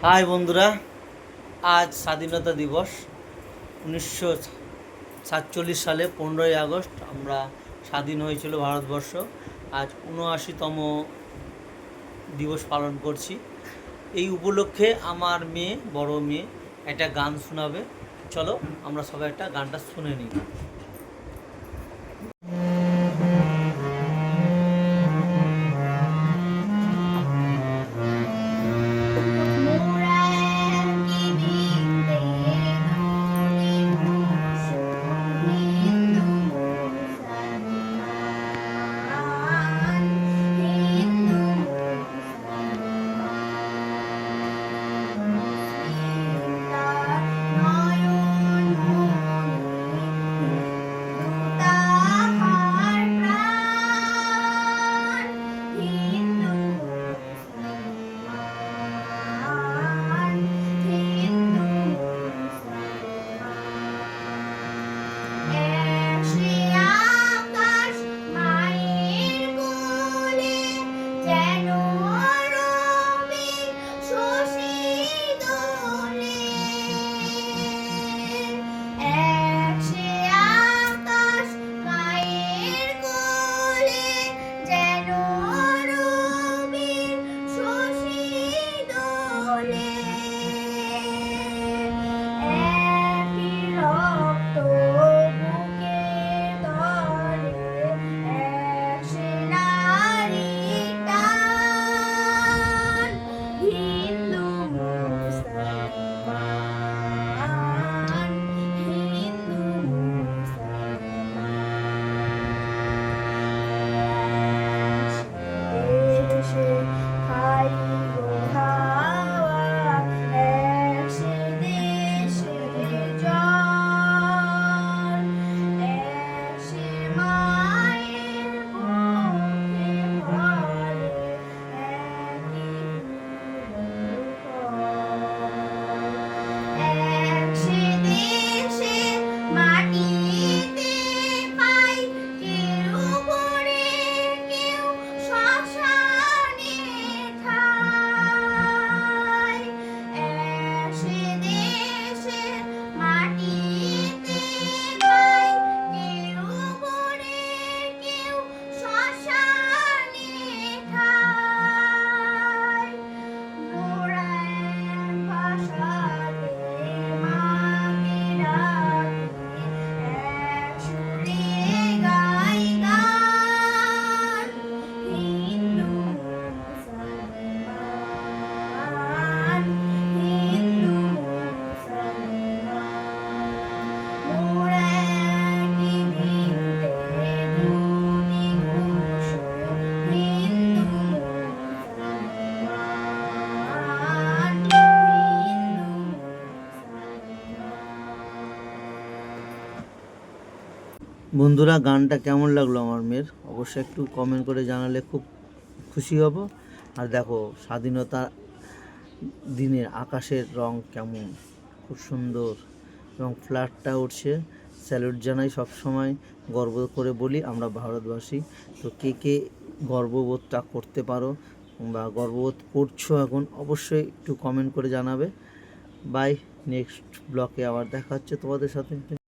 High বন্ধুরা, আজ স্বাধীনতা দিবস। 1947 সালে 15ই আগস্ট আমরা স্বাধীন হয়েছিল ভারতবর্ষ। আজ 79তম দিবস পালন করছি। এই উপলক্ষে আমার মেয়ে, বড় মেয়ে, একটা গান শোনাবে। চলো আমরা সবাই একটা গানটা শুনে নিই। বন্ধুরা, গানটা কেমন লাগলো আমার মেয়ের অবশ্যই একটু কমেন্ট করে জানালে খুব খুশি হব। আর দেখো, স্বাধীনতা দিনের আকাশের রং কেমন, খুব সুন্দর এবং ফ্ল্যাগটা উঠছে। স্যালুট জানাই, সবসময় গর্ব করে বলি আমরা ভারতবাসী। তো কে কে গর্ববোধটা করতে পারো বা গর্ববোধ করছো এখন, অবশ্যই একটু কমেন্ট করে জানাবে। বাই, নেক্সট ব্লকে আবার দেখা হচ্ছে তোমাদের সাথে।